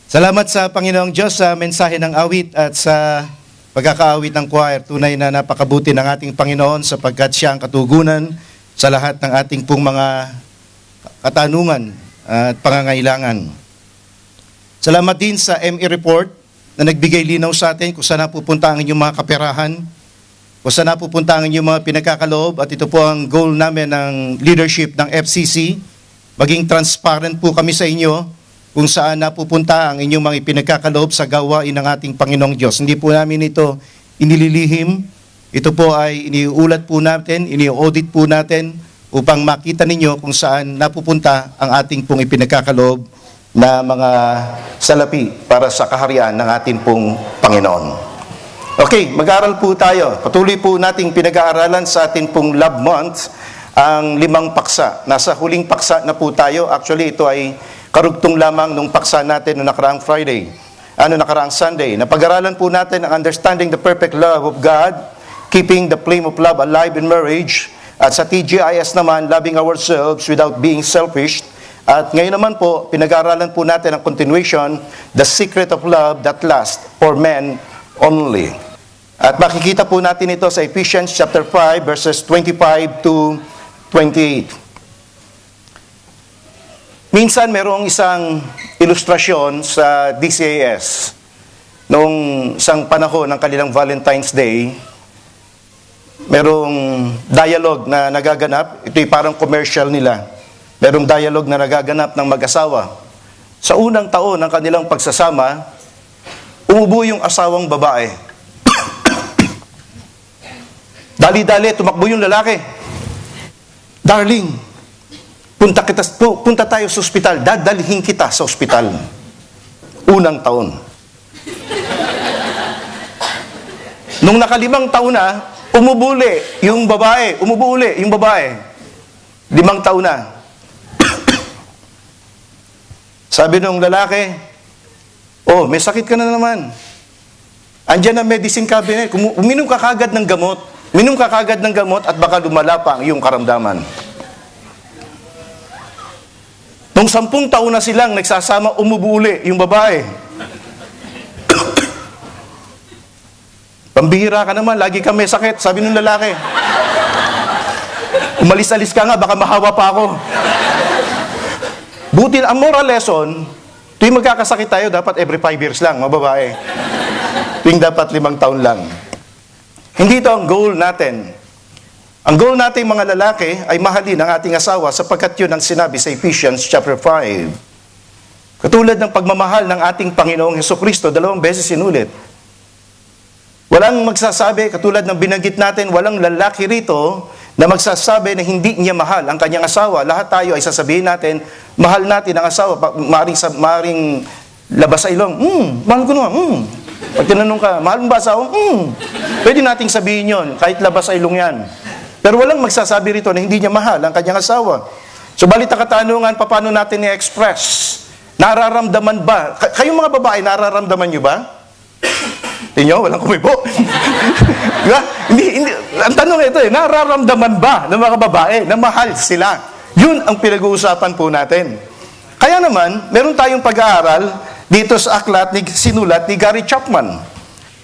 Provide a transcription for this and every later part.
Salamat sa Panginoong Diyos sa mensahe ng awit at sa pagkakaawit ng choir. Tunay na napakabuti ng ating Panginoon sapagkat siya ang katugunan sa lahat ng ating pong mga katanungan at pangangailangan. Salamat din sa ME Report na nagbigay linaw sa atin kung saan napupunta ang inyong mga kaperahan, kung saan napupunta ang inyong mga pinagkakaloob, at ito po ang goal namin ng leadership ng FCC. Maging transparent po kami sa inyo kung saan napupunta ang inyong mga ipinagkakaloob sa gawain ng ating Panginoong Diyos. Hindi po namin ito inililihim. Ito po ay iniuulat po natin, ini-audit po natin upang makita ninyo kung saan napupunta ang ating pong ipinagkakaloob na mga salapi para sa kaharian ng ating pong Panginoon. Okay, mag-aaral po tayo. Patuloy po nating pinag-aaralan sa ating pong Love Month ang 5 paksa. Nasa huling paksa na po tayo. Actually, ito ay karugtong lamang nung paksa natin noong nakaraang nakaraang Sunday. Napag-aralan po natin ang understanding the perfect love of God, keeping the flame of love alive in marriage, at sa TGIS naman, loving ourselves without being selfish. At ngayon naman po, pinag-aralan po natin ang continuation, the secret of love that lasts for men only. At makikita po natin ito sa Ephesians chapter 5, verses 25 to 28. Minsan merong isang ilustrasyon sa DCAS noong isang panahon ng kanilang Valentine's Day. Merong dialogue na nagaganap. Ito'y parang commercial nila. Merong dialogue na nagaganap ng mag-asawa. Sa unang taon ng kanilang pagsasama, umubo yung asawang babae. Dali-dali, tumakbo yung lalaki. Darling, punta tayo sa ospital. Dadalhin kita sa ospital. Unang taon. Nung naka-5 taon na, umubuli yung babae. 5 taon na. Sabi nung lalaki, oh, may sakit ka na naman. Andiyan ang medicine cabinet. Uminom ka kagad ng gamot. Minom ka kagad ng gamot at baka lumala pa ang iyong karamdaman. Nung 10 taon na silang nagsasama, umubuli yung babae. Pambihira ka naman, lagi ka may sakit, sabi ng lalaki. Umalis-alis ka nga, baka mahawa pa ako. Buti, ang moral lesson, tuwing magkakasakit tayo, dapat every 5 years lang, mga babae. Tuwing dapat 5 taon lang. Hindi ito ang goal natin. Ang goal natin mga lalaki ay mahalin ang ating asawa sapagkat yun ang sinabi sa Ephesians chapter 5. Katulad ng pagmamahal ng ating Panginoong Hesukristo, 2 beses sinulit. Walang magsasabi, katulad ng binanggit natin, walang lalaki rito na magsasabi na hindi niya mahal ang kanyang asawa. Lahat tayo ay sasabihin natin, mahal natin ang asawa. Maaring labas sa ilong, mahal ko naman, Pag tinanong ka, mahal mo ba asawa? Pwede nating sabihin yon kahit labas sa ilong yan. Pero walang magsasabi rito na hindi niya mahal ang kanyang asawa. So balit ang katanungan, paano natin i-express? Nararamdaman ba? Kayong mga babae, nararamdaman nyo ba? Tingnan nyo, walang kumibo. Diba? Hindi, ang tanong ito nararamdaman ba ng mga babae na mahal sila? Yun ang pinag-uusapan po natin. Kaya naman, meron tayong pag-aaral dito sa aklat sinulat ni Gary Chapman.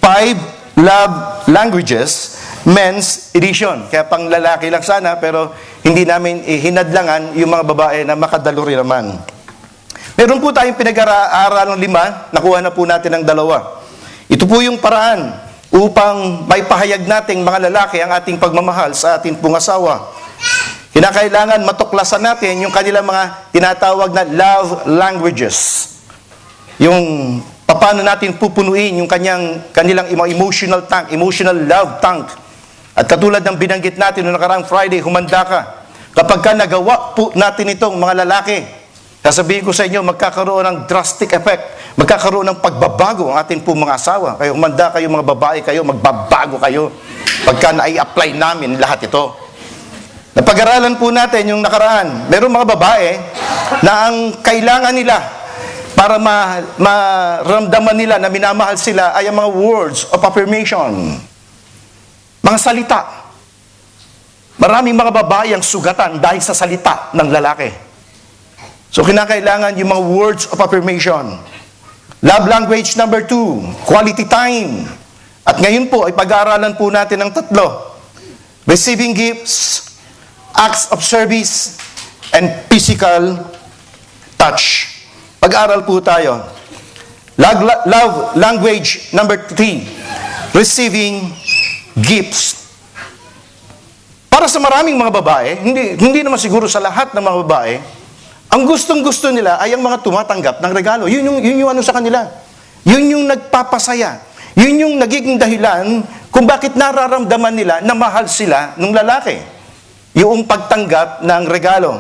5 Love Languages, Men's Edition. Kaya pang lalaki lang sana, pero hindi namin hinadlangan yung mga babae na makadalo rin naman. Meron po tayong pinag-aaral ng 5, nakuha na po natin ng 2. Ito po yung paraan upang maipahayag nating mga lalaki ang ating pagmamahal sa ating pong asawa. Kinakailangan matuklasan natin yung kanilang mga tinatawag na love languages. Yung paano natin pupunuin yung kanilang emotional tank, emotional love tank. At katulad ng binanggit natin noong nakaraang Friday, humanda ka. Kapag ka nagawa po natin itong mga lalaki, sasabihin ko sa inyo, magkakaroon ng drastic effect. Magkakaroon ng pagbabago ang ating po mga asawa. Kaya humanda kayo, mga babae kayo, magbabago kayo. Pagka na-i-apply namin lahat ito. Napag-aralan po natin yung nakaraan. Meron mga babae na ang kailangan nila para maramdaman nila na minamahal sila ay ang mga words of affirmation. Mga salita. Maraming mga babae ang sugatan dahil sa salita ng lalaki. So kinakailangan yung mga words of affirmation. Love language number 2, quality time. At ngayon po ay pag-aaralan po natin ng tatlo. Receiving gifts, acts of service, and physical touch. Pag-aral po tayo. Love language number 3, receiving gifts. Para sa maraming mga babae, hindi naman siguro sa lahat ng mga babae, ang gustong-gusto nila ay ang mga tumatanggap ng regalo. Yun yung ano sa kanila. Yun yung nagpapasaya. Yun yung nagiging dahilan kung bakit nararamdaman nila na mahal sila ng lalaki. Yung pagtanggap ng regalo.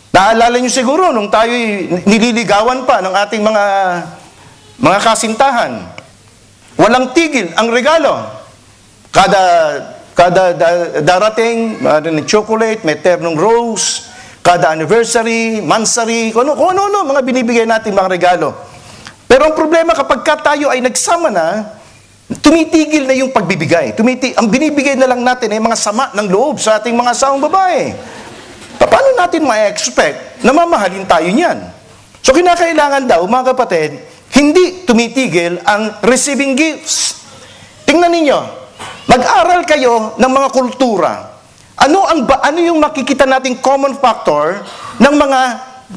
Naalala nyo siguro nung tayo nililigawan pa ng ating mga kasintahan. Walang tigil ang regalo. Kada darating, may chocolate, may ternong rose, kada anniversary, mansary, kung ano, mga binibigay natin mga regalo. Pero ang problema kapag tayo ay nagsama na, tumitigil na yung pagbibigay. Ang binibigay na lang natin ay mga sama ng loob sa ating mga asawang babae. Paano natin ma-expect na mamahalin tayo niyan? So kinakailangan daw, mga kapatid, hindi tumitigil ang receiving gifts. Tingnan ninyo, mag-aral kayo ng mga kultura. Ano yung makikita nating common factor ng mga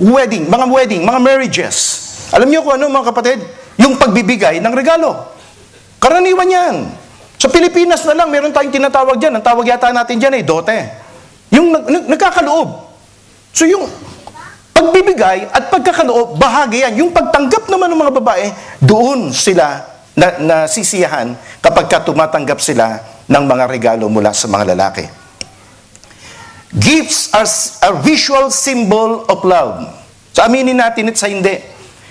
wedding, mga marriages? Alam niyo kung ano, mga kapatid? Yung pagbibigay ng regalo. Karaniwan yan. Sa Pilipinas na lang, meron tayong tinatawag dyan. Ang tawag yata natin dyan ay dote. Yung nagkakaloob. So yung pagbibigay at pagkakaloob, bahagi yan. Yung pagtanggap naman ng mga babae, doon sila nasisiyahan kapag tumatanggap sila ng mga regalo mula sa mga lalaki. Gifts are a visual symbol of love. So aminin natin at sa hindi.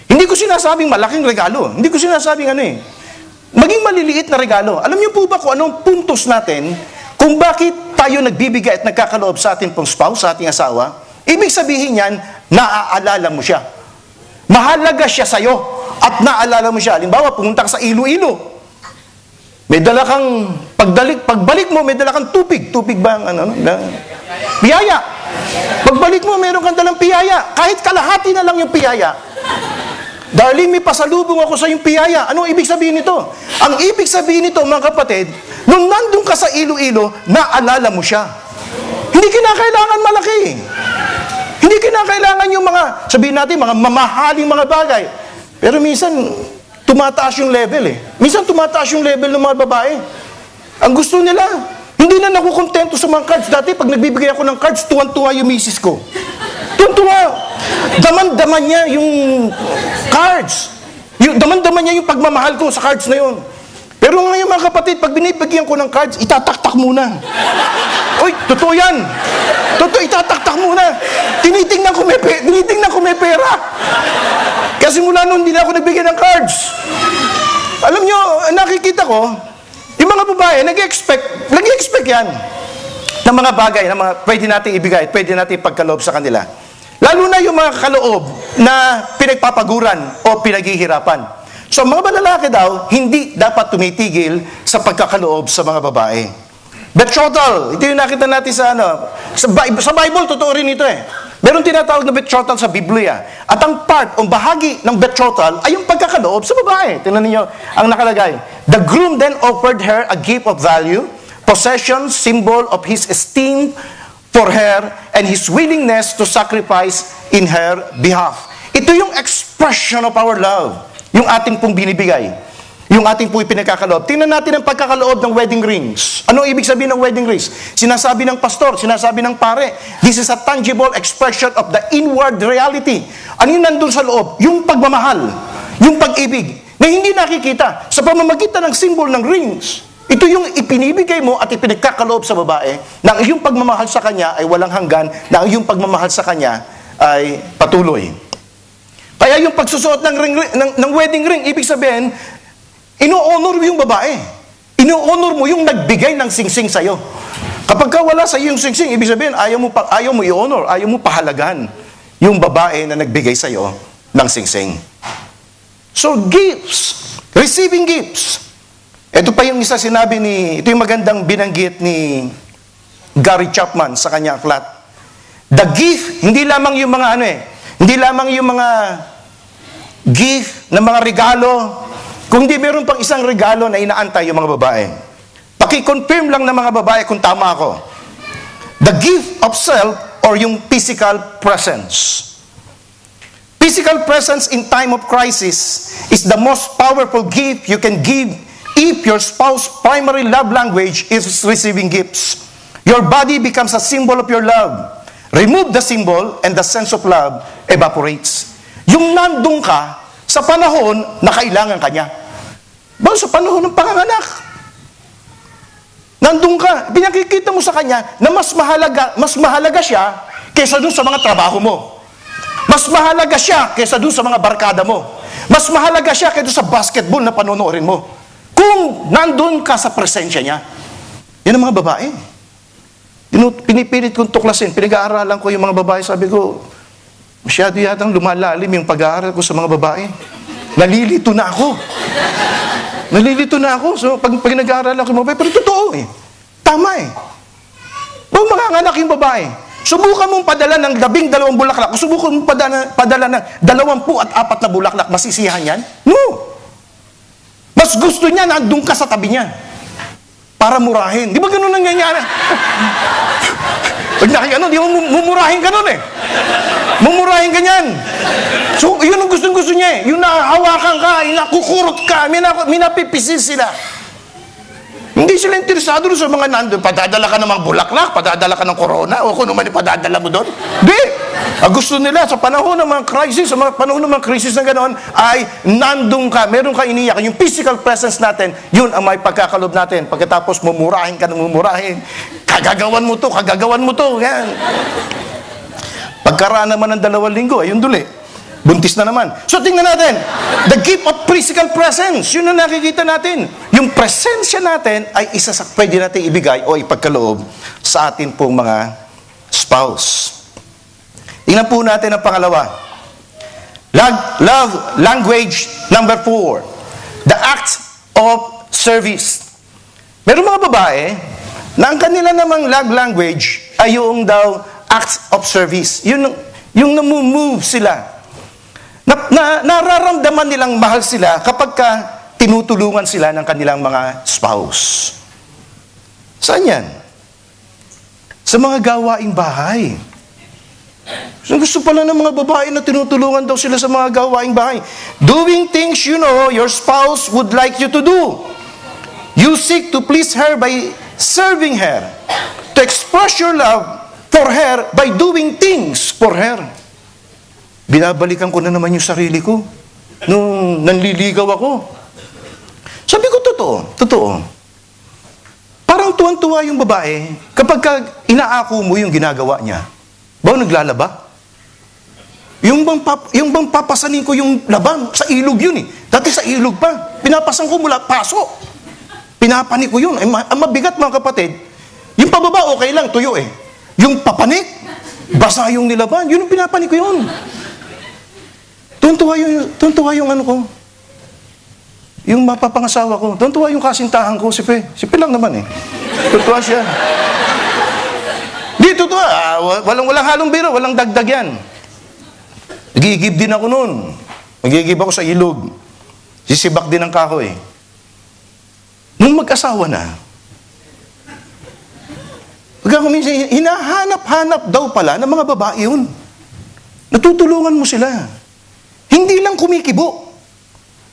Hindi ko sinasabing malaking regalo. Hindi ko sinasabing maging maliliit na regalo. Alam niyo po ba kung anong puntos natin kung bakit tayo nagbibigay at nagkakaloob sa ating pong spouse, sa ating asawa? Ibig sabihin yan, naaalala mo siya. Mahalaga siya sa'yo at naaalala mo siya. Halimbawa, pumunta ka sa Iloilo. May dala kang, pagbalik mo, may dala kang tubig. Tubig ba ang piyaya. Pagbalik mo, meron kang dalang piyaya. Kahit kalahati na lang yung piyaya. Darling, may pasalubong ako sa yung piyaya. Anong ibig sabihin nito? Ang ibig sabihin nito, mga kapatid, nung nandun ka sa Iloilo, naalala mo siya. Hindi kinakailangan malaki. Hindi kinakailangan yung mga, sabihin natin, mga mamahaling mga bagay. Pero minsan, tumataas yung level Minsan tumataas yung level ng mga babae. Ang gusto nila, hindi na nakukontento sa mga cards. Dati, pag nagbibigay ako ng cards, tuwan-tuwa yung misis ko. Tuwan-tuwa. Daman-daman niya yung cards. Daman-daman niya yung pagmamahal ko sa cards na yun. Pero ngayon, mga kapatid, pag binibigyan ko ng cards, itataktak muna. Uy, totoo yan. Totoo, itataktak muna. Tinitingnan ko may pera. Kasi mula noon, hindi na ako nagbigay ng cards. Alam nyo, nakikita ko, yung mga babae, nag-expect yan ng mga bagay na pwede natin ibigay, pwede natin ipagkaloob sa kanila. Lalo na yung mga kaloob na pinagpapaguran o pinaghihirapan. So, mga lalaki daw, hindi dapat tumitigil sa pagkakaloob sa mga babae. Betrothal, ito yung nakita natin sa Bible, totoo rin ito Meron tinatawag na betrothal sa Biblia. At ang part o bahagi ng betrothal ay yung pagkakaloob sa babae. Tingnan niyo ang nakalagay. The groom then offered her a gift of value, possession, symbol of his esteem for her, and his willingness to sacrifice in her behalf. Ito yung expression of our love. Yung ating pong binibigay. Yung ating pong pinagkakaloob. Tingnan natin ang pagkakaloob ng wedding rings. Ano ibig sabihin ng wedding rings? Sinasabi ng pastor, sinasabi ng pare, this is a tangible expression of the inward reality. Ano yung nandun sa loob? Yung pagmamahal, yung pag-ibig, na hindi nakikita sa pamamagitan ng symbol ng rings. Ito yung ipinibigay mo at ipinagkakaloob sa babae na ang iyong pagmamahal sa kanya ay walang hanggan, na ang iyong pagmamahal sa kanya ay patuloy. Kaya yung pagsusuot ng wedding ring, ibig sabihin, ino-honor mo yung babae. Ino-honor mo yung nagbigay ng singsing sa'yo. Kapag wala sa iyo yung singsing, ibig sabihin, ayaw mo i-honor, ayaw mo pahalagahan yung babae na nagbigay sa'yo ng singsing. So, gifts. Receiving gifts. Ito pa yung isa sinabi ito yung magandang binanggit ni Gary Chapman sa kanyang aklat. The gift, hindi lamang yung mga hindi lamang yung gift, ng mga regalo. Kung di meron pang isang regalo na inaantay yung mga babae. Paki-confirm lang ng mga babae kung tama ako. The gift of self or yung physical presence. Physical presence in time of crisis is the most powerful gift you can give if your spouse's primary love language is receiving gifts. Your body becomes a symbol of your love. Remove the symbol and the sense of love evaporates. Yung nandun ka sa panahon na kailangan ka niya. Ba, sa panahon ng panganganak. Nandun ka, pinakikita mo sa kanya na mas mahalaga siya kaysa dun sa mga trabaho mo. Mas mahalaga siya kaysa dun sa mga barkada mo. Mas mahalaga siya kaysa sa basketball na panonoorin mo. Kung nandun ka sa presensya niya. Yan ang mga babae. Pinipilit kong tuklasin. Pinag-aaralan ko yung mga babae. Sabi ko, masyado yatang lumalalim yung pag-aaral ko sa mga babae. Nalilito na ako. So, pag nag-aaral ako yung mga babae, pero totoo eh. Tama eh. Kung mga anak yung babae, subukan mong padala ng 12 bulaklak, o subukan mong padala ng 24 na bulaklak, masisiyahan yan? No. Mas gusto niya na doon ka sa tabi niya. Para murahin. Di ba ganun nangyayari? Pag nakikano, di mo mumurahin ka nun eh. Mumurahin ka niyan. So, yun ang gusto niya eh. Yung nahahawakan ka, yung nakukurot ka, minapipisil sila. Hindi sila interesado sa mga nandun. Padadala ka ng mga bulaklak, padadala ka ng corona, o kung naman ipadadala mo doon. Di! Ang gusto nila sa panahon ng mga crisis, sa panahon ng mga crisis na ganoon, ay nandun ka, meron ka iniyak. Yung physical presence natin, yun ang may pagkakalob natin. Pagkatapos mumurahin ka ng mumurahin, kagagawan mo to, yan. Pagkaraan naman ng 2 linggo, ayun duli. Buntis na naman. So tingnan natin, the gift of physical presence, yun ang nakikita natin. Yung presensya natin ay isa sa pwede natin ibigay o ipagkaloob sa atin pong mga spouse. Tingnan po natin ang pangalawa. Love language number 4. The act of service. Meron mga babae na ang kanila namang love language ay yung daw act of service. Yung namumove sila. Nararamdaman nilang mahal sila kapag tinutulungan sila ng kanilang mga spouse. Saan yan? Sa mga gawaing bahay. So, gusto pala ng mga babae na tinutulungan daw sila sa mga gawaing bahay. Doing things you know your spouse would like you to do. You seek to please her by serving her. To express your love for her by doing things for her. Binabalikan ko na naman yung sarili ko nung nanliligaw ako. Sabi ko, totoo. Parang tuwan-tuwa yung babae kapag inaako mo yung ginagawa niya. Ba, naglalaba? Yung bang papasanin ko yung laban, sa ilog yun eh. Dati sa ilog pa. Pinapasan ko mula paso. Pinapani ko yun. Ang mabigat mga kapatid, yung pababa okay lang, tuyo eh. Yung papanik, basa yung nilaban, yun ang pinapani ko yun. Tuntua yung ano ko. Yung mapapangasawa ko. Tuntua yung kasintahan ko. Sipe lang naman eh. Tuntua siya. Di, tuntua. Walang halong biro. Walang dagdag yan. Nagigib din ako noon. Nagigib ako sa ilog. Sisibak din ang kahoy. Nung mag-asawa na, minsan, hinahanap-hanap daw pala ng mga babae yun. Natutulungan mo sila. Hindi lang kumikibo.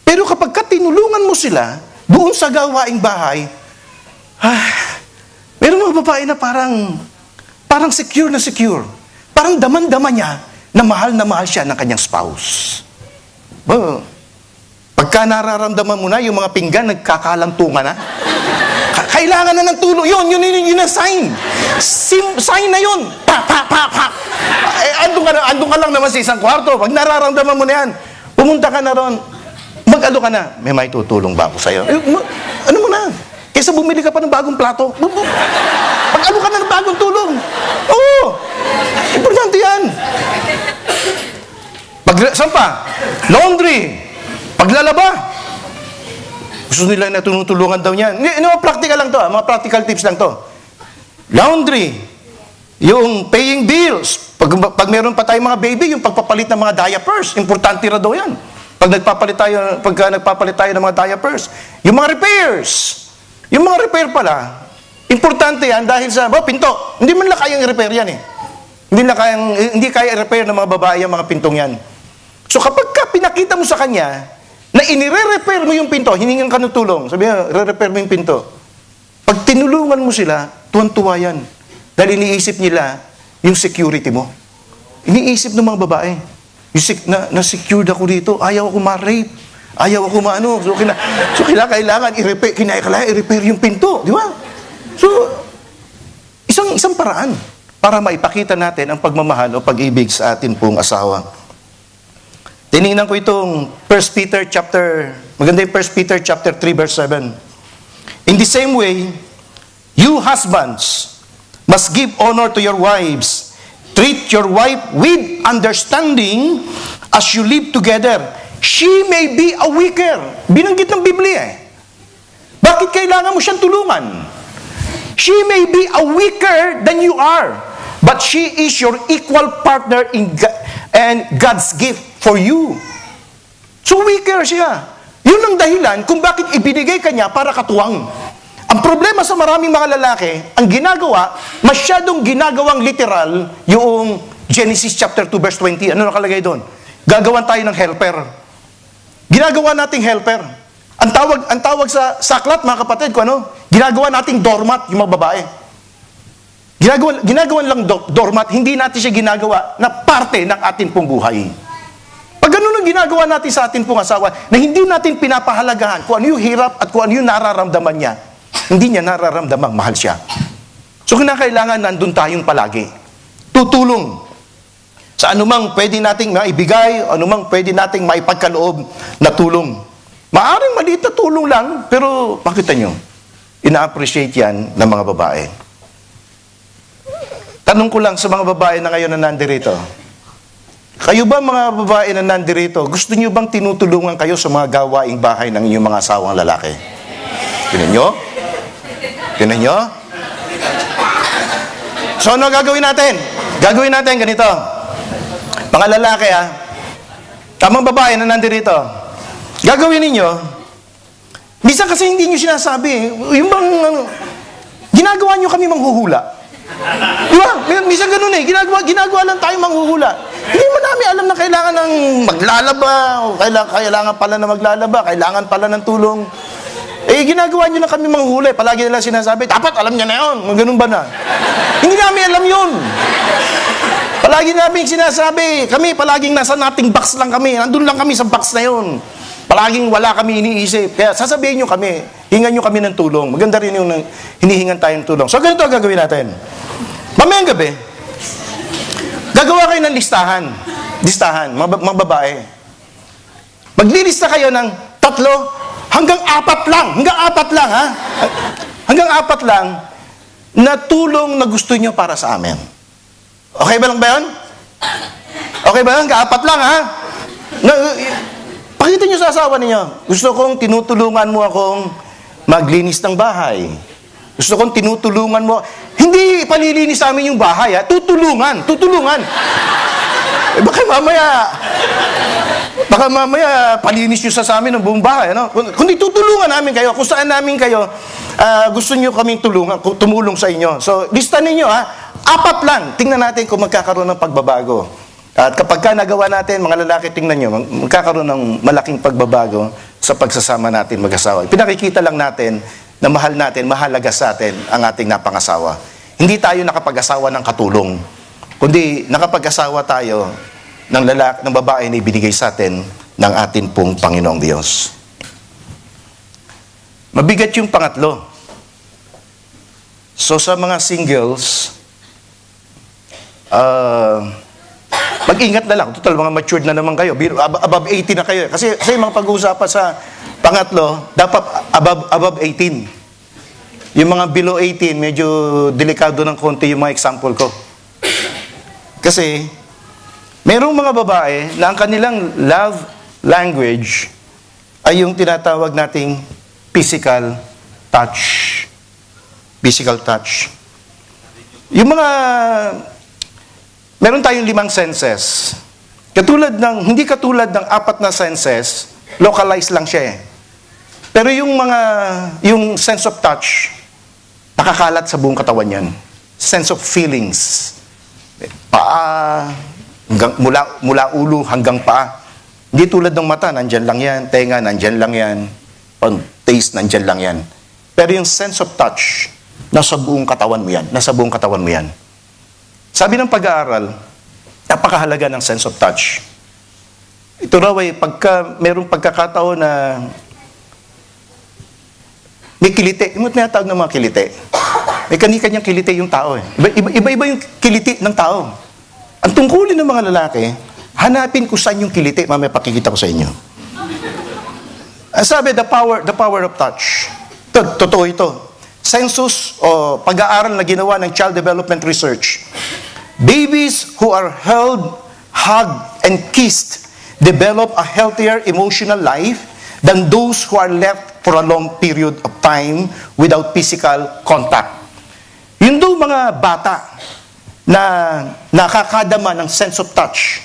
Pero kapag tinulungan mo sila, doon sa gawaing bahay, meron mga babae na parang secure na secure. Parang daman-dama niya na mahal siya ng kanyang spouse. Pagka nararamdaman mo na, yung mga pinggan nagkakalantungan na, kailangan na ng tulong. Yun ang sign. Sign na yun. Pa. Andun ka lang naman sa isang kwarto. Pag nararamdaman mo na yan, pumunta ka na ron, mag-ano ka na, may tutulong ba ako sa'yo? Ano mo na? Kesa bumili ka pa ng bagong plato, mag-ano ka na ng bagong tulong. Oo! Importante yan. Saan pa? Laundry. Paglalaba. Gusto nila na tinutulungan daw niyan. Practical lang to. Mga practical tips lang to. Laundry. Yung paying bills. Pag meron pa tayong mga baby, yung pagpapalit ng mga diapers. Importante na daw yan. Pagka nagpapalit tayo ng mga diapers, yung mga repairs. Yung mga repair pala, importante yan dahil sa, pinto. Hindi man lang kayang i-repair yan eh. Hindi kaya i-repair ng mga babae yung mga pintong yan. So kapag pinakita mo sa kanya, na inire-repair mo yung pinto, hiningan ka ng tulong, sabi niya, re-repair mo yung pinto. Pag tinulungan mo sila, tuwan-tuwa yan. Dahil iniisip nila yung security mo. Iniisip ng mga babae, na-secured ako dito, ayaw ako ma-rape, ayaw ako ma-ano. So kailangan i-repair yung pinto, di ba? So, isang paraan para maipakita natin ang pagmamahal o pag-ibig sa atin pong asawa. Tinignan ko itong 1 Peter chapter 3 verse 7. In the same way, you husbands must give honor to your wives. Treat your wife with understanding as you live together. She may be a weaker. Binanggit ng Biblia eh. Bakit kailangan mo siyang tulungan? She may be a weaker than you are, but she is your equal partner and God's gift for you. So weaker siya. Yun ang dahilan kung bakit ibinigay kanya para katuwang. Ang problema sa maraming mga lalaki, ang ginagawa, masyadong ginagawang literal yung Genesis chapter 2 verse 20. Ano nakalagay doon? Gagawan tayo ng helper. Ginagawa nating helper. Ang tawag sa saklat, mga kapatid, kung ano? Ginagawa nating doormat, yung mga babae. Ginagawan lang doormat, hindi natin siya ginagawa na parte ng ating pong buhay. Pag ganun ang ginagawa natin sa ating pong asawa, na hindi natin pinapahalagahan kung ano yung hirap at kung ano yung nararamdaman niya, hindi niya nararamdamang mahal siya. So kinakailangan nandun tayong palagi. Tutulong sa anumang pwede nating maibigay, anumang pwede nating maipagkaloob na tulong. Maaring maliit na tulong lang, pero makita nyo, ina-appreciate yan ng mga babae. Tanong ko lang sa mga babae na ngayon na nandirito, kayo ba mga babae na nandirito, gusto nyo bang tinutulungan kayo sa mga gawaing bahay ng inyong mga asawang lalaki? Tinan nyo? Tinan nyo? So ano gagawin natin? Gagawin natin ganito. Mga lalaki tamang babae na nandirito, gagawin ninyo, minsan kasi hindi nyo sinasabi, yung bang, ginagawa nyo kami manghuhula. Di ba? Minsan ganun ginagawa lang tayo manghuhula. Hindi mo namin alam na kailangan ng maglalaba, o kailangan pala na maglalaba, kailangan pala ng tulong. Ginagawa nyo lang kami manghuhula. Palagi nila sinasabi, dapat alam niya na yun. Ganun ba na? Hindi namin alam yun. Palagi namin sinasabi, kami palaging nasa nating box lang kami. Nandun lang kami sa box na yun. Palaging wala kami iniisip. Kaya sasabihin nyo kami, hingan nyo kami ng tulong. Maganda rin yung hinihingan tayo ng tulong. So ganito ang gagawin natin. Mamayang gabi, gagawa kayo ng listahan, mga babae. Maglilista kayo ng 3 hanggang 4 lang. Hanggang 4 lang na tulong na gusto nyo para sa amin. Okay ba lang ba yun? Okay ba yun? 4 lang pakita nyo sa asawa ninyo. Gusto kong tinutulungan mo akong maglinis ng bahay. Gusto kong tinutulungan mo. Hindi palilinis sa amin yung bahay, Tutulungan. Baka mamaya palinis nyo sa amin ng buong bahay, Kundi tutulungan namin kayo, kung saan namin kayo gusto nyo kaming tumulong sa inyo. So, lista ninyo, 4 lang. Tingnan natin kung magkakaroon ng pagbabago. At kapag nagawa natin, mga lalaki, tingnan nyo, magkakaroon ng malaking pagbabago sa pagsasama natin mag-asawa. Pinakikita lang natin na mahal natin, mahalaga sa atin ang ating napangasawa. Hindi tayo nakapag-asawa ng katulong, kundi nakapag-asawa tayo ng babae na ibinigay sa atin ng atin pong Panginoong Diyos. Mabigat yung pangatlo. So sa mga singles, mag-ingat na lang. Total, mga matured na naman kayo. Above 18 na kayo. Kasi mga pag-uusapan sa pangatlo, dapat above 18. Yung mga below 18, medyo delikado ng konti yung mga example ko. Kasi, merong mga babae na ang kanilang love language ay yung tinatawag nating physical touch. Physical touch. Yung mga, meron tayong 5 senses. Hindi katulad ng apat na senses, localized lang siya eh. Pero yung sense of touch, nakakalat sa buong katawan yan. Sense of feelings. Paa, mula ulo hanggang paa. Hindi tulad ng mata, nandyan lang yan. Tenga, nandyan lang yan. Taste, nandyan lang yan. Pero yung sense of touch, nasa buong katawan mo yan. Nasa buong katawan mo yan. Sabi ng pag-aaral, napakahalaga ng sense of touch. Ito raw ay mayroong pagkakataon na may kiliti. Yung tinatawag ng mga kiliti. May kanya-kanyang kiliti yung tao eh. Iba-iba yung kiliti ng tao. Ang tungkulin ng mga lalaki, hanapin ko saan yung kiliti. Mamaya pakikita ko sa inyo. Sabi, the power of touch. Totoo ito. Census o pag-aaral na ginawa ng Child Development Research. Babies who are held, hugged, and kissed develop a healthier emotional life than those who are left for a long period of time without physical contact. Yun daw mga bata na nakakadama ng sense of touch,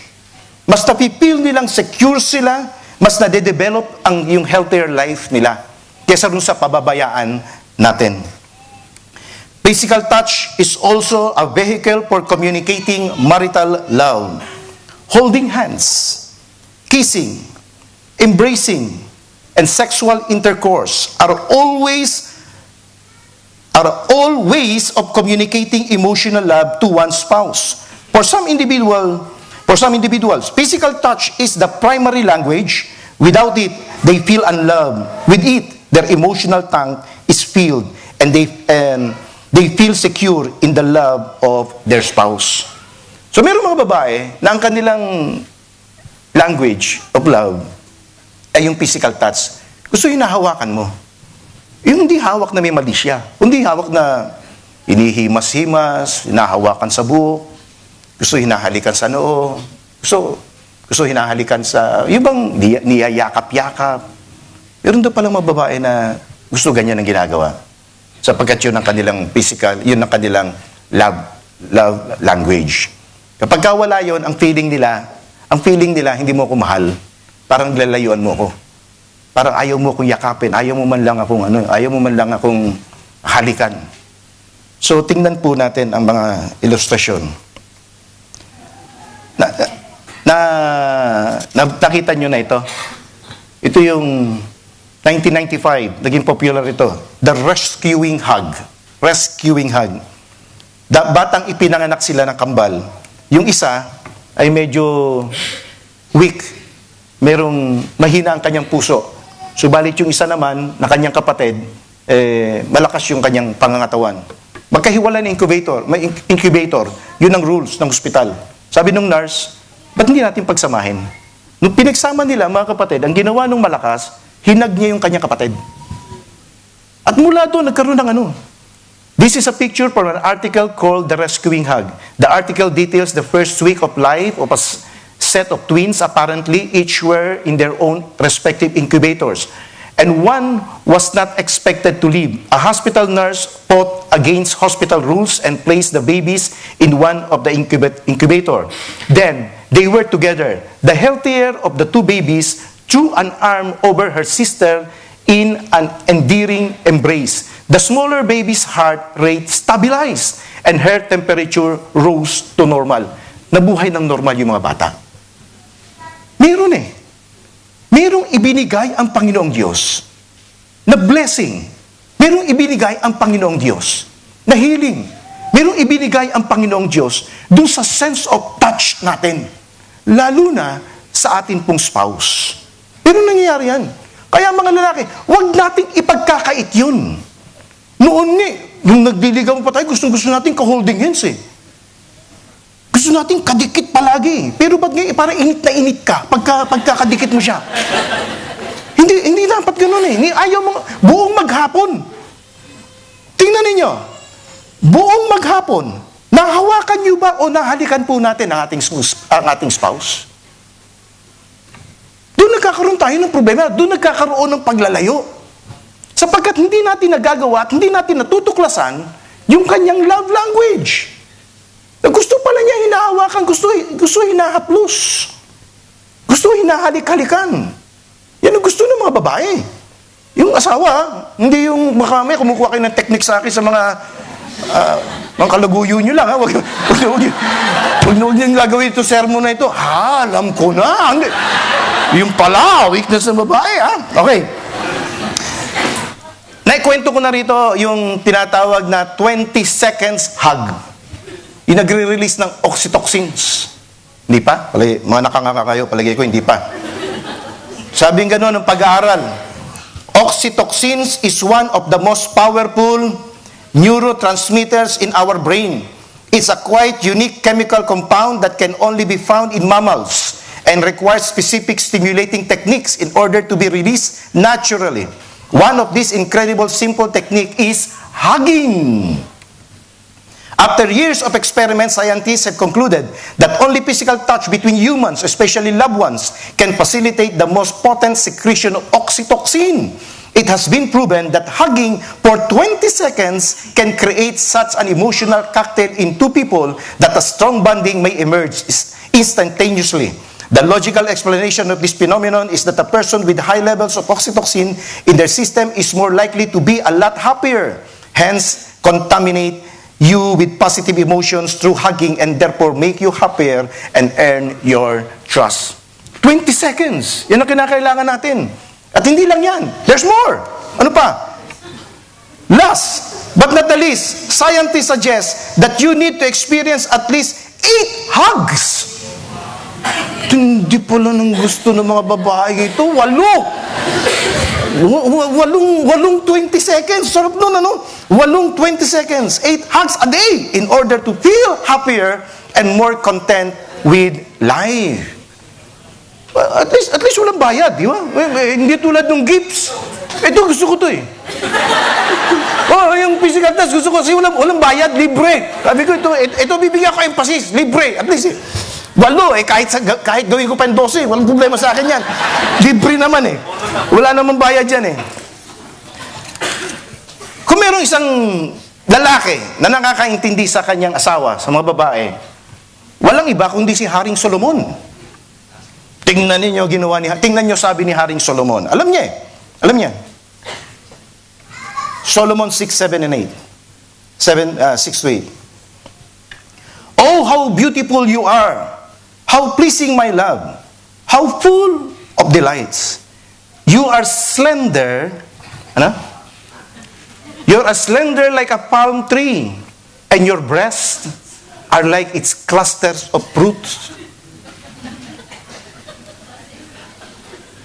mas napipil nilang secure sila, mas nade-develop yung healthier life nila kaysa rin sa pababayaan natin. Physical touch is also a vehicle for communicating marital love. Holding hands, kissing, embracing, and sexual intercourse are all ways of communicating emotional love to one's spouse. For some individuals, physical touch is the primary language. Without it, they feel unloved. With it, their emotional tank is filled, and they feel secure in the love of their spouse. So, meron mga babae na ang kanilang language of love ay yung physical touch. Gusto hinahawakan mo. Yung hindi hawak na may mali siya. Hindi hawak na inihimas-himas, hinahawakan sa buhok, gusto hinahalikan sa noo, gusto hinahalikan sa, yung bang niyayakap-yakap. Meron doon palang mga babae na gusto ganyan ang ginagawa. Sapagkat yun ang kanilang physical, yun ang kanilang love language. Kapag wala yun, ang feeling nila, hindi mo ako mahal. Parang lalayuan mo ako. Parang ayaw mo akong yakapin, ayaw mo man lang akong halikan. So, tingnan po natin ang mga ilustrasyon. Nakita nyo na ito. Ito yung 1995, naging popular ito. The rescuing hug. Rescuing hug. Batang ipinanganak sila ng kambal. Yung isa ay medyo weak. Merong mahina ang kanyang puso. Subalit yung isa naman, na kanyang kapatid, malakas yung kanyang pangangatawan. Magkahiwala ng incubator. May incubator. Yun ang rules ng hospital. Sabi ng nurse, ba't hindi natin pagsamahin? Nung pinagsama nila, mga kapatid, ang ginawa ng malakas, hinag niya yung kanyang kapatid. At mula doon, nagkaroon ng ano. This is a picture from an article called The Rescuing Hug. The article details the first week of life of a set of twins. Apparently, each were in their own respective incubators. And one was not expected to live. A hospital nurse fought against hospital rules and placed the babies in one of the incubator. Then, they were together. The healthier of the two babies threw an arm over her sister in an endearing embrace. The smaller baby's heart rate stabilized and her temperature rose to normal. Nabuhay ng normal yung mga bata. Meron eh. Merong ibinigay ang Panginoong Diyos na blessing. Merong ibinigay ang Panginoong Diyos na healing. Merong ibinigay ang Panginoong Diyos dun sa sense of touch natin. Lalo na sa atin pong spouse. Pero nangyayari yan. Kaya mga lalaki, huwag nating ipagkakait yun. Noon nung nagdiligaw pa tayo, gusto natin ka-holding hands eh. Gusto natin kadikit palagi. Pero ba't ngayon, parang init na init ka pagkakadikit mo siya? Hindi dapat ganun eh. Ayaw mo, buong maghapon. Tingnan ninyo. Buong maghapon, nahawakan niyo ba o nahalikan po natin ang ating spouse? Doon nagkakaroon tayo ng problema. Doon nagkakaroon ng paglalayo. Sapagkat hindi natin nagagawa at hindi natin natutuklasan yung kanyang love language. Gusto pala niya hinahawakan, gusto hinahaplos. Gusto hinahalik-halikan. Yan ang gusto ng mga babae. Yung asawa, hindi yung baka may kumukuha kayo ng technique sa akin sa mga kalaguyo nyo lang. Ha? Huwag nyo gagawin ito, sermon na ito. Alam ko na. Hindi. Yung pala, weakness ng babae. Ha? Okay. Naikwento ko na rito yung tinatawag na 20 seconds hug. Yung nagre-release ng oxytocins. Hindi pa? Mga nakangaka kayo, palagay ko, hindi pa. Sabing gano'n ng pag-aaral, oxytocins is one of the most powerful neurotransmitters in our brain. It's a quite unique chemical compound that can only be found in mammals and requires specific stimulating techniques in order to be released naturally. One of these incredible simple technique is hugging. After years of experiments, scientists have concluded that only physical touch between humans, especially loved ones, can facilitate the most potent secretion of oxytocin. It has been proven that hugging for 20 seconds can create such an emotional cocktail in two people that a strong bonding may emerge instantaneously. The logical explanation of this phenomenon is that a person with high levels of oxytocin in their system is more likely to be a lot happier, hence contaminate you with positive emotions through hugging and therefore make you happier and earn your trust. 20 seconds. Yan ang kinakailangan natin. At hindi lang yan. There's more. Ano pa? Last but not the least, scientists suggest that you need to experience at least 8 hugs. Hindi pala ng gusto ng mga babae ito. 8 20 seconds. Sarap nun, ano? 8 20 seconds. 8 hugs a day in order to feel happier and more content with life. At least walang bayad, di ba? Hindi tulad ng gifts. Ito, gusto ko to eh. Yung physical test, gusto ko kasi walang bayad, libre. Sabi ko, ito bibigyan ko emphasis, libre. At least 8, kahit gawin ko pa yung 12, walang problema sa akin yan. Libre naman eh. Wala namang bayad yan eh. Kung merong isang lalaki na nakakaintindi sa kanyang asawa, sa mga babae, walang iba kundi si Haring Solomon. Tingnan niyo sabi ni Haring Solomon. Alam niya eh. Alam niya. Solomon 6, 7, and 8. 6 to 8. Oh, how beautiful you are. How pleasing, my love. How full of delights. You are slender. Ano? You are slender like a palm tree. And your breasts are like its clusters of fruits.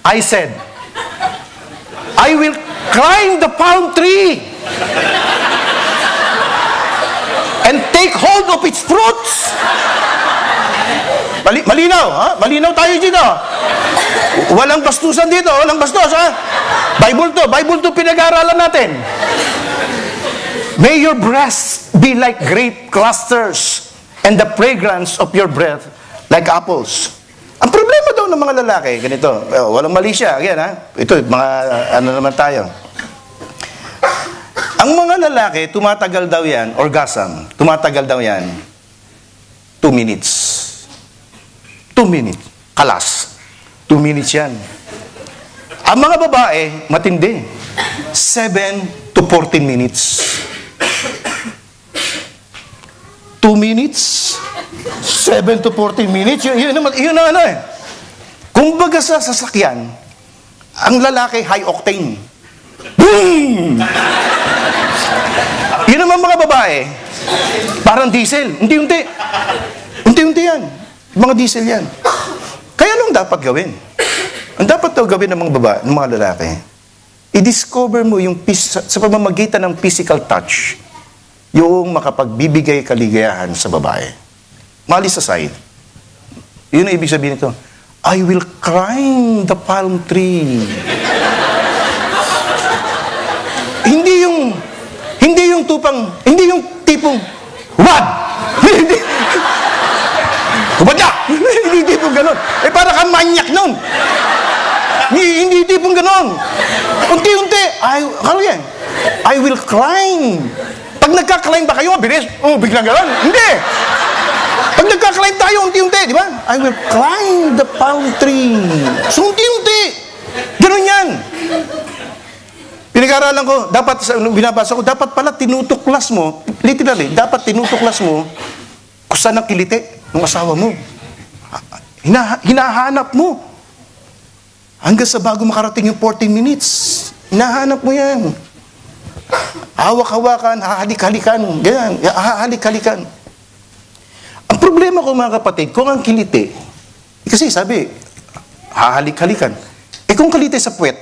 I said, I will climb the palm tree and take hold of its fruits. Malinaw, ha? Malinaw tayo dito. Walang bastusan dito, walang bastos, ha? Bible to pinag-aaralan natin. May your breasts be like grape clusters and the fragrance of your breath like apples. Ang problema daw ng mga lalaki, ganito, walang mali siya, again, ha? Ito, mga ano naman tayo. Ang mga lalaki, tumatagal daw yan, orgasm, tumatagal daw yan, 2 minutes. 2 minutes. Kalas. 2 minutes yan. Ang mga babae, matindi. 7 to 14 minutes. 2 minutes, 7 to 14 minutes, yun ang ano eh. Kung baga sa sasakyan, ang lalaki high octane. Boom! Yun naman mga babae, parang diesel. Unti-unti. Unti-unti yan. Mga diesel yan. Kaya anong dapat gawin? Ang dapat daw gawin ng mga babae, ng mga lalaki, i-discover mo yung sa pamamagitan ng physical touch, yung makapagbibigay kaligayahan sa babae. Malis aside. Yun ang ibig sabihin nito. I will climb the palm tree. Hindi yung tipong, what? Kumadya! Hindi tipong ganon. Para kang manyak nun. Hindi tipong ganon. Unti-unti, I will climb. Pag nagka-climb ba kayo, bilis? Biglang ganon. Hindi. Pag nagka-climb tayo, unti-unti, di ba? I will climb the palm tree. So, unti-unti. Ganun yan. Pinag-aralan ko, binabasa ko, dapat pala tinutuklas mo, literally, dapat tinutuklas mo kung saan ang kiliti ng asawa mo. Hinahanap mo. Hanggang sa bago makarating yung 14 minutes. Hinahanap mo yan. Hawak-hawakan, hahalik-halikan. Ganyan, hahalik-halikan. Ang problema ko mga kapatid, kung ang kiliti, kasi sabi, hahalik-halikan. Kung kiliti sa puwet,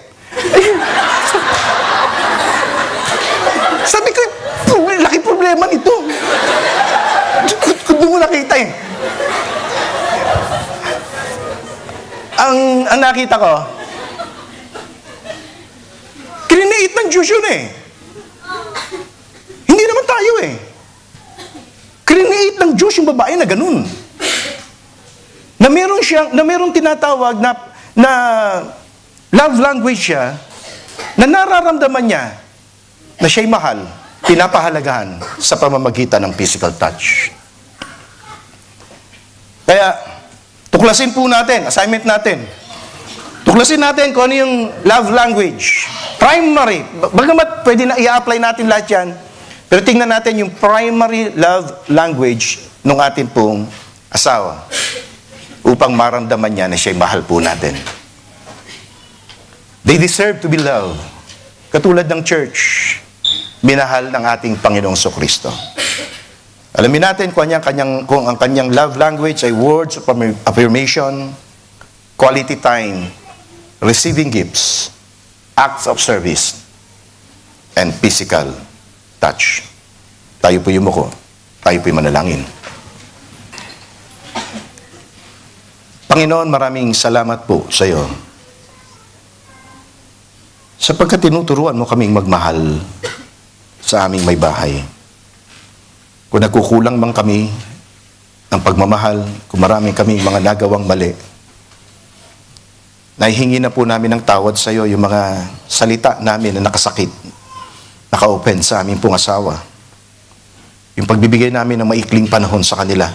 sabi ko, laki problema nito. Kung mo nakita eh. Ang nakita ko, kininiit ng Diyos yun eh. Hindi naman tayo eh. Kininiit ng Diyos yung babae na ganun. Na meron tinatawag na love language siya, na nararamdaman niya na siya'y mahal, pinapahalagahan sa pamamagitan ng physical touch. Kaya, tuklasin po natin, assignment natin. Tuklasin natin kung ano yung love language. Primary. Bagamat pwede na i-apply natin lahat yan, pero tingnan natin yung primary love language ng ating pong asawa upang maramdaman niya na siya'y mahal po natin. They deserve to be loved. Katulad ng church, minahal ng ating Panginoong Kristo. Alamin natin kung ang kanyang love language ay words of affirmation, quality time, receiving gifts, acts of service, and physical touch. Tayo po yumuko. Tayo po manalangin. Panginoon, maraming salamat po sa iyo. Sapagkat tinuturuan mo kaming magmahal sa aming may bahay. Kung nagkukulang man kami ng pagmamahal, kung marami kaming mga nagawang mali, nahihingi na po namin ng tawad sa iyo yung mga salita namin na nakasakit, naka-open sa aming pong asawa. Yung pagbibigay namin ng maikling panahon sa kanila.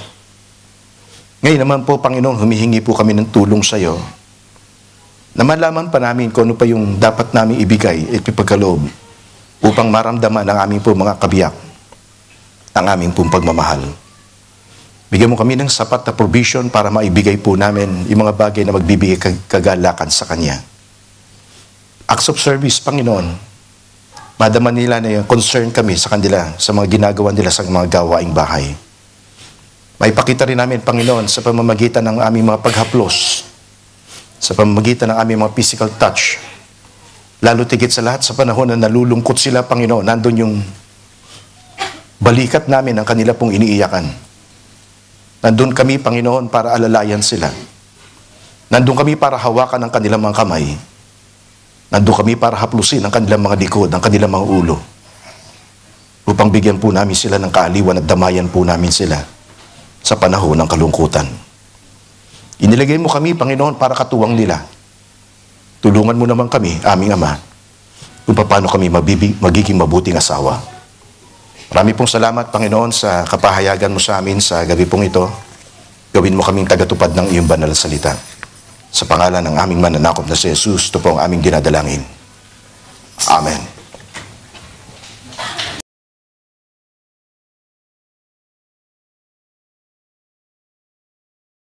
Ngayon naman po, Panginoon, humihingi po kami ng tulong sa iyo na malaman pa namin kung ano pa yung dapat namin ibigay at ipagkaloob upang maramdaman ang aming po mga kabiyak, ang aming pong pagmamahal. Bigyan mo kami ng sapat na provision para maibigay po namin yung mga bagay na magbibigay kagalakan sa Kanya. Acts of service, Panginoon, madama nila na yung concern kami sa kanila, sa mga ginagawa nila sa mga gawaing bahay. Maipakita rin namin, Panginoon, sa pamamagitan ng aming mga paghaplos, sa pamamagitan ng aming mga physical touch, lalo tigit sa lahat sa panahon na nalulungkot sila, Panginoon, nandun yung balikat namin ang kanila pong iniiyakan. Nandun kami, Panginoon, para alalayan sila. Nandun kami para hawakan ang kanilang mga kamay. Nandun kami para haplusin ang kanilang mga likod, ang kanilang mga ulo. Upang bigyan po namin sila ng kaaliwan at damayan po namin sila sa panahon ng kalungkutan. Inilagay mo kami, Panginoon, para katuwang nila. Tulungan mo naman kami, aming Ama, kung paano kami magiging mabuting asawa. Marami pong salamat, Panginoon, sa kapahayagan mo sa amin sa gabi pong ito. Gawin mo kaming tagatupad ng iyong banal na salita. Sa pangalan ng aming mananakop na si Jesus, ito po ang aming dinadalangin. Amen.